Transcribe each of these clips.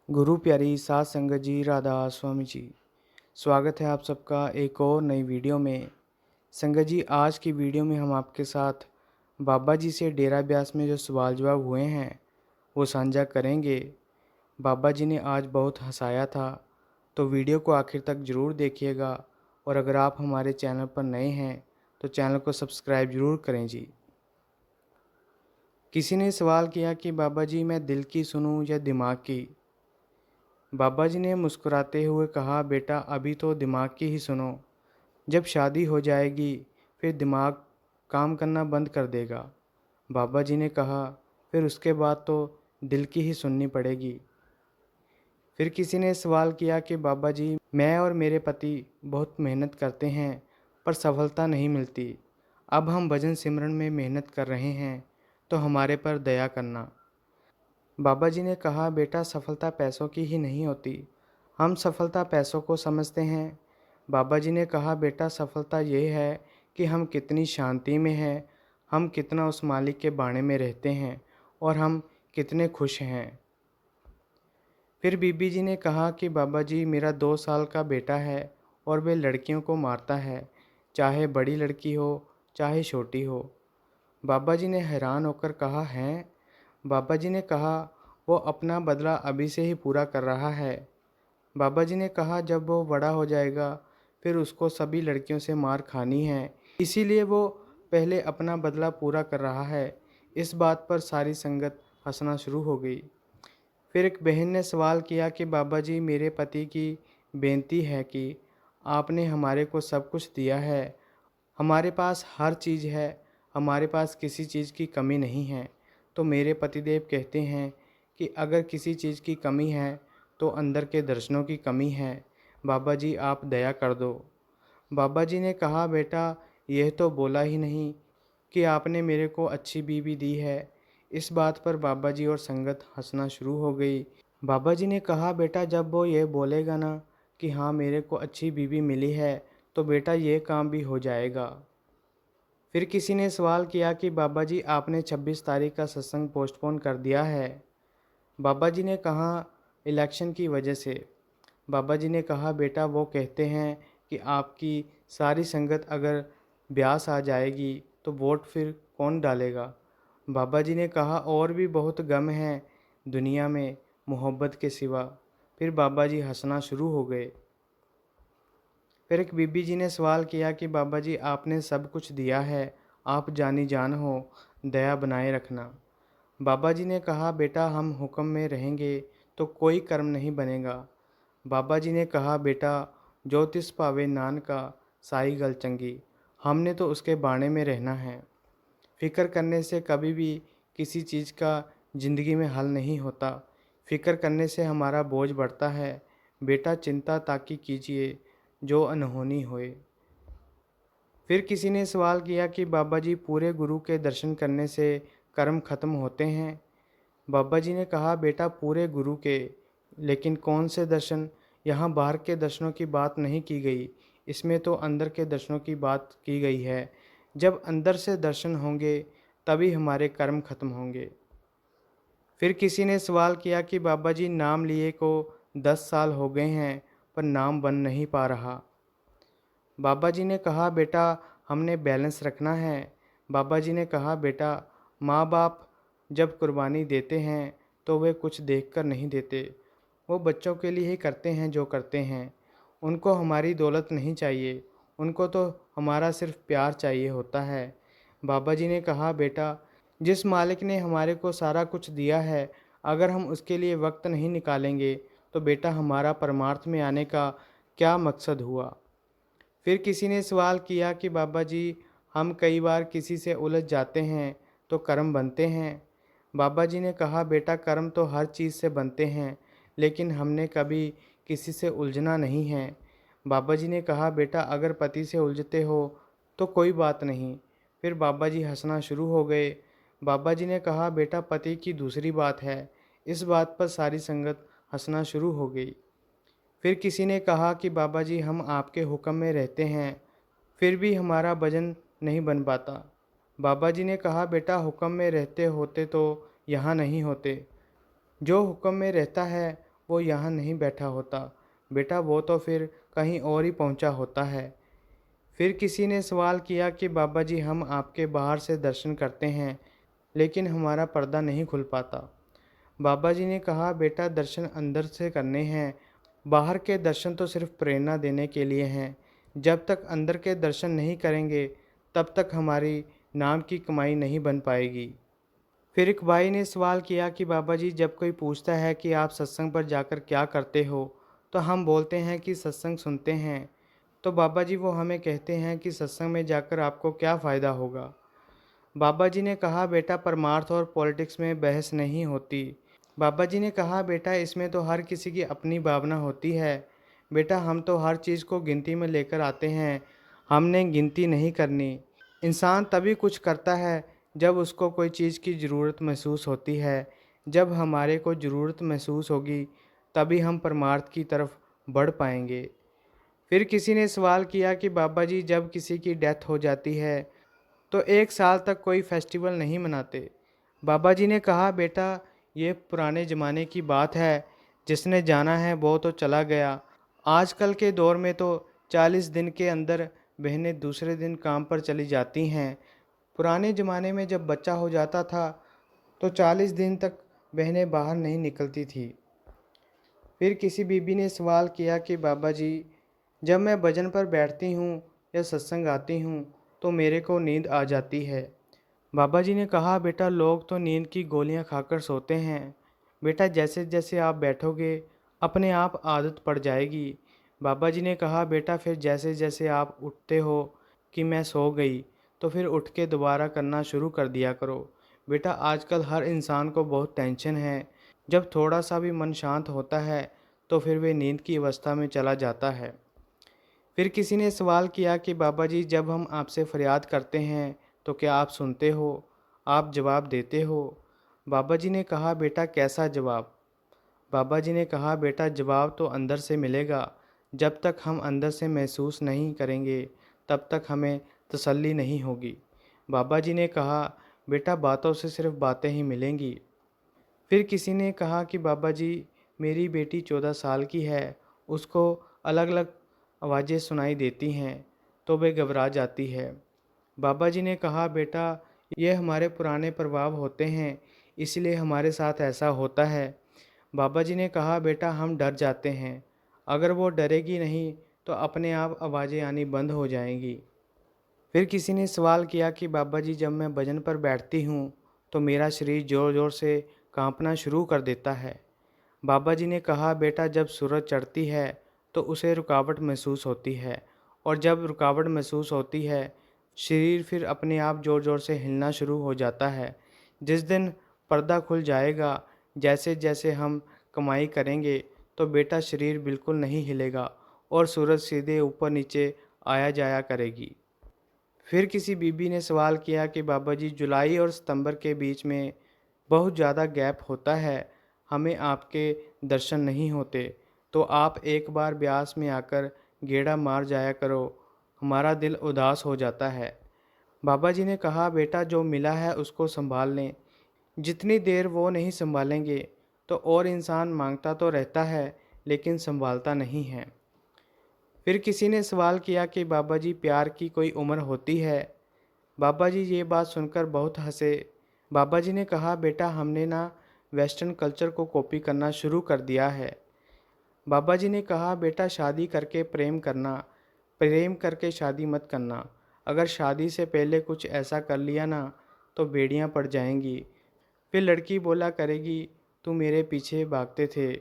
गुरु प्यारी सात संगत जी, राधा स्वामी जी। स्वागत है आप सबका एक और नई वीडियो में। संगत जी, आज की वीडियो में हम आपके साथ बाबा जी से डेरा ब्यास में जो सवाल जवाब हुए हैं वो साझा करेंगे। बाबा जी ने आज बहुत हंसाया था, तो वीडियो को आखिर तक ज़रूर देखिएगा। और अगर आप हमारे चैनल पर नए हैं तो चैनल को सब्सक्राइब ज़रूर करें जी। किसी ने सवाल किया कि बाबा जी, मैं दिल की सुनूं या दिमाग की। बाबा जी ने मुस्कुराते हुए कहा, बेटा अभी तो दिमाग की ही सुनो। जब शादी हो जाएगी फिर दिमाग काम करना बंद कर देगा। बाबा जी ने कहा, फिर उसके बाद तो दिल की ही सुननी पड़ेगी। फिर किसी ने सवाल किया कि बाबा जी, मैं और मेरे पति बहुत मेहनत करते हैं पर सफलता नहीं मिलती। अब हम भजन सिमरन में मेहनत कर रहे हैं, तो हमारे पर दया करना। बाबा जी ने कहा, बेटा सफलता पैसों की ही नहीं होती, हम सफलता पैसों को समझते हैं। बाबा जी ने कहा, बेटा सफलता ये है कि हम कितनी शांति में हैं, हम कितना उस मालिक के बाणे में रहते हैं और हम कितने खुश हैं। फिर बीबी जी ने कहा कि बाबा जी, मेरा 2 साल का बेटा है और वे लड़कियों को मारता है, चाहे बड़ी लड़की हो चाहे छोटी हो। बाबा जी ने हैरान होकर कहा, हैं? बाबा जी ने कहा, वो अपना बदला अभी से ही पूरा कर रहा है। बाबा जी ने कहा, जब वो बड़ा हो जाएगा फिर उसको सभी लड़कियों से मार खानी है, इसीलिए वो पहले अपना बदला पूरा कर रहा है। इस बात पर सारी संगत हंसना शुरू हो गई। फिर एक बहन ने सवाल किया कि बाबा जी, मेरे पति की बेनती है कि आपने हमारे को सब कुछ दिया है, हमारे पास हर चीज़ है, हमारे पास किसी चीज़ की कमी नहीं है। तो मेरे पतिदेव कहते हैं कि अगर किसी चीज़ की कमी है तो अंदर के दर्शनों की कमी है। बाबा जी आप दया कर दो। बाबा जी ने कहा, बेटा यह तो बोला ही नहीं कि आपने मेरे को अच्छी बीवी दी है। इस बात पर बाबा जी और संगत हंसना शुरू हो गई। बाबा जी ने कहा, बेटा जब वो ये बोलेगा ना कि हाँ मेरे को अच्छी बीवी मिली है, तो बेटा ये काम भी हो जाएगा। फिर किसी ने सवाल किया कि बाबा जी, आपने 26 तारीख का सत्संग पोस्टपोन कर दिया है। बाबा जी ने कहा, इलेक्शन की वजह से। बाबा जी ने कहा, बेटा वो कहते हैं कि आपकी सारी संगत अगर ब्यास आ जाएगी तो वोट फिर कौन डालेगा। बाबा जी ने कहा, और भी बहुत गम हैं दुनिया में मोहब्बत के सिवा। फिर बाबा जी हंसना शुरू हो गए। फिर एक बीबी जी ने सवाल किया कि बाबा जी, आपने सब कुछ दिया है, आप जानी जान हो, दया बनाए रखना। बाबा जी ने कहा, बेटा हम हुक्म में रहेंगे तो कोई कर्म नहीं बनेगा। बाबा जी ने कहा, बेटा जो तिस पावे नानका साई गल चंगी, हमने तो उसके बाणे में रहना है। फ़िक्र करने से कभी भी किसी चीज़ का ज़िंदगी में हल नहीं होता। फ़िक्र करने से हमारा बोझ बढ़ता है। बेटा चिंता ताकि कीजिए जो अनहोनी होए। फिर किसी ने सवाल किया कि बाबा जी, पूरे गुरु के दर्शन करने से कर्म खत्म होते हैं। बाबा जी ने कहा, बेटा पूरे गुरु के, लेकिन कौन से दर्शन? यहाँ बाहर के दर्शनों की बात नहीं की गई, इसमें तो अंदर के दर्शनों की बात की गई है। जब अंदर से दर्शन होंगे तभी हमारे कर्म खत्म होंगे। फिर किसी ने सवाल किया कि बाबा जी, नाम लिए को 10 साल हो गए हैं पर नाम बन नहीं पा रहा। बाबा जी ने कहा, बेटा हमने बैलेंस रखना है। बाबा जी ने कहा, बेटा माँ बाप जब कुर्बानी देते हैं तो वे कुछ देखकर नहीं देते, वो बच्चों के लिए ही करते हैं जो करते हैं। उनको हमारी दौलत नहीं चाहिए, उनको तो हमारा सिर्फ प्यार चाहिए होता है। बाबा जी ने कहा, बेटा जिस मालिक ने हमारे को सारा कुछ दिया है, अगर हम उसके लिए वक्त नहीं निकालेंगे तो बेटा हमारा परमार्थ में आने का क्या मकसद हुआ। फिर किसी ने सवाल किया कि बाबा जी, हम कई बार किसी से उलझ जाते हैं तो कर्म बनते हैं। बाबा जी ने कहा, बेटा कर्म तो हर चीज़ से बनते हैं, लेकिन हमने कभी किसी से उलझना नहीं है। बाबा जी ने कहा, बेटा अगर पति से उलझते हो तो कोई बात नहीं। फिर बाबा जी हंसना शुरू हो गए। बाबा जी ने कहा, बेटा पति की दूसरी बात है। इस बात पर सारी संगत हंसना शुरू हो गई। फिर किसी ने कहा कि बाबा जी, हम आपके हुक्म में रहते हैं फिर भी हमारा भजन नहीं बन पाता। बाबा जी ने कहा, बेटा हुक्म में रहते होते तो यहाँ नहीं होते। जो हुक्म में रहता है वो यहाँ नहीं बैठा होता। बेटा वो तो फिर कहीं और ही पहुँचा होता है। फिर किसी ने सवाल किया कि बाबा जी हम आपके बाहर से दर्शन करते हैं, लेकिन हमारा पर्दा नहीं खुल पाता। बाबा जी ने कहा बेटा दर्शन अंदर से करने हैं, बाहर के दर्शन तो सिर्फ प्रेरणा देने के लिए हैं। जब तक अंदर के दर्शन नहीं करेंगे तब तक हमारी नाम की कमाई नहीं बन पाएगी। फिर एक भाई ने सवाल किया कि बाबा जी जब कोई पूछता है कि आप सत्संग पर जाकर क्या करते हो, तो हम बोलते हैं कि सत्संग सुनते हैं। तो बाबा जी वो हमें कहते हैं कि सत्संग में जाकर आपको क्या फ़ायदा होगा। बाबा जी ने कहा बेटा परमार्थ और पॉलिटिक्स में बहस नहीं होती। बाबा जी ने कहा बेटा इसमें तो हर किसी की अपनी भावना होती है। बेटा हम तो हर चीज़ को गिनती में लेकर आते हैं, हमने गिनती नहीं करनी। इंसान तभी कुछ करता है जब उसको कोई चीज़ की ज़रूरत महसूस होती है। जब हमारे को ज़रूरत महसूस होगी तभी हम परमार्थ की तरफ बढ़ पाएंगे। फिर किसी ने सवाल किया कि बाबा जी जब किसी की डेथ हो जाती है तो 1 साल तक कोई फेस्टिवल नहीं मनाते। बाबा जी ने कहा बेटा ये पुराने ज़माने की बात है, जिसने जाना है वो तो चला गया। आजकल के दौर में तो 40 दिन के अंदर बहनें दूसरे दिन काम पर चली जाती हैं। पुराने ज़माने में जब बच्चा हो जाता था तो 40 दिन तक बहनें बाहर नहीं निकलती थी। फिर किसी बीबी ने सवाल किया कि बाबा जी जब मैं भजन पर बैठती हूँ या सत्संग आती हूँ तो मेरे को नींद आ जाती है। बाबा जी ने कहा बेटा लोग तो नींद की गोलियां खाकर सोते हैं। बेटा जैसे जैसे आप बैठोगे अपने आप आदत पड़ जाएगी। बाबा जी ने कहा बेटा फिर जैसे जैसे आप उठते हो कि मैं सो गई, तो फिर उठ के दोबारा करना शुरू कर दिया करो। बेटा आजकल हर इंसान को बहुत टेंशन है। जब थोड़ा सा भी मन शांत होता है तो फिर वे नींद की अवस्था में चला जाता है। फिर किसी ने सवाल किया कि बाबा जी जब हम आपसे फरियाद करते हैं तो क्या आप सुनते हो, आप जवाब देते हो। बाबा जी ने कहा बेटा कैसा जवाब। बाबा जी ने कहा बेटा जवाब तो अंदर से मिलेगा। जब तक हम अंदर से महसूस नहीं करेंगे तब तक हमें तसल्ली नहीं होगी। बाबा जी ने कहा बेटा बातों से सिर्फ बातें ही मिलेंगी। फिर किसी ने कहा कि बाबा जी मेरी बेटी 14 साल की है, उसको अलग अलग आवाज़ें सुनाई देती हैं तो वे घबरा जाती है। बाबा जी ने कहा बेटा ये हमारे पुराने प्रभाव होते हैं, इसलिए हमारे साथ ऐसा होता है। बाबा जी ने कहा बेटा हम डर जाते हैं, अगर वो डरेगी नहीं तो अपने आप आवाज़ें आनी बंद हो जाएंगी। फिर किसी ने सवाल किया कि बाबा जी जब मैं भजन पर बैठती हूँ तो मेरा शरीर ज़ोर ज़ोर से कांपना शुरू कर देता है। बाबा जी ने कहा बेटा जब सूरज चढ़ती है तो उसे रुकावट महसूस होती है, और जब रुकावट महसूस होती है शरीर फिर अपने आप ज़ोर ज़ोर से हिलना शुरू हो जाता है। जिस दिन पर्दा खुल जाएगा, जैसे जैसे हम कमाई करेंगे तो बेटा शरीर बिल्कुल नहीं हिलेगा और सूरज सीधे ऊपर नीचे आया जाया करेगी। फिर किसी बीबी ने सवाल किया कि बाबा जी जुलाई और सितंबर के बीच में बहुत ज़्यादा गैप होता है, हमें आपके दर्शन नहीं होते, तो आप एक बार ब्यास में आकर गेड़ा मार जाया करो, हमारा दिल उदास हो जाता है। बाबा जी ने कहा बेटा जो मिला है उसको संभाल लें, जितनी देर वो नहीं संभालेंगे तो और इंसान मांगता तो रहता है लेकिन संभालता नहीं है। फिर किसी ने सवाल किया कि बाबा जी प्यार की कोई उम्र होती है। बाबा जी ये बात सुनकर बहुत हंसे। बाबा जी ने कहा बेटा हमने ना वेस्टर्न कल्चर को कॉपी करना शुरू कर दिया है। बाबा जी ने कहा बेटा शादी करके प्रेम करना, प्रेम करके शादी मत करना। अगर शादी से पहले कुछ ऐसा कर लिया ना तो बेड़ियां पड़ जाएंगी। फिर लड़की बोला करेगी तू मेरे पीछे भागते थे।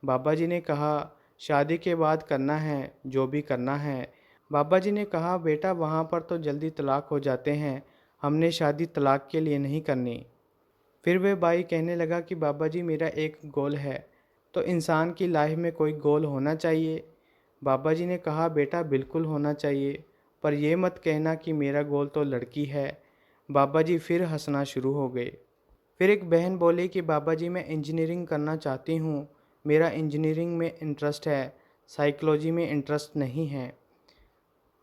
बाबा जी ने कहा शादी के बाद करना है जो भी करना है। बाबा जी ने कहा बेटा वहाँ पर तो जल्दी तलाक हो जाते हैं, हमने शादी तलाक के लिए नहीं करनी। फिर वह भाई कहने लगा कि बाबा जी मेरा एक गोल है, तो इंसान की लाइफ में कोई गोल होना चाहिए। बाबा जी ने कहा बेटा बिल्कुल होना चाहिए, पर यह मत कहना कि मेरा गोल तो लड़की है। बाबा जी फिर हंसना शुरू हो गए। फिर एक बहन बोली कि बाबा जी मैं इंजीनियरिंग करना चाहती हूँ, मेरा इंजीनियरिंग में इंटरेस्ट है, साइकोलॉजी में इंटरेस्ट नहीं है।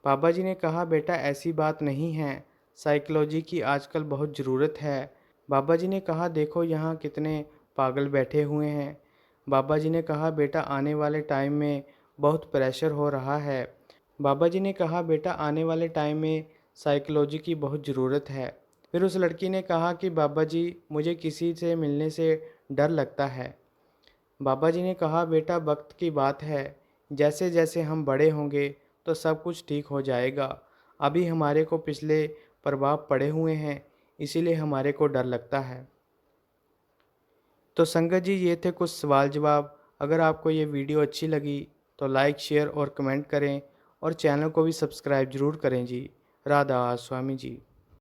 बाबा जी ने कहा बेटा ऐसी बात नहीं है, साइकोलॉजी की आजकल बहुत ज़रूरत है। बाबा जी ने कहा देखो यहाँ कितने पागल बैठे हुए हैं। बाबा जी ने कहा, बेटा आने वाले टाइम में बहुत प्रेशर हो रहा है। बाबा जी ने कहा, बेटा आने वाले टाइम में साइकोलॉजी की बहुत ज़रूरत है। फिर उस लड़की ने कहा कि बाबा जी, मुझे किसी से मिलने से डर लगता है। बाबा जी ने कहा, बेटा वक्त की बात है, जैसे जैसे हम बड़े होंगे तो सब कुछ ठीक हो जाएगा। अभी हमारे को पिछले प्रभाव पड़े हुए हैं, इसीलिए हमारे को डर लगता है। तो संगत जी, ये थे कुछ सवाल जवाब। अगर आपको ये वीडियो अच्छी लगी तो लाइक शेयर और कमेंट करें और चैनल को भी सब्सक्राइब ज़रूर करें जी। राधा स्वामी जी।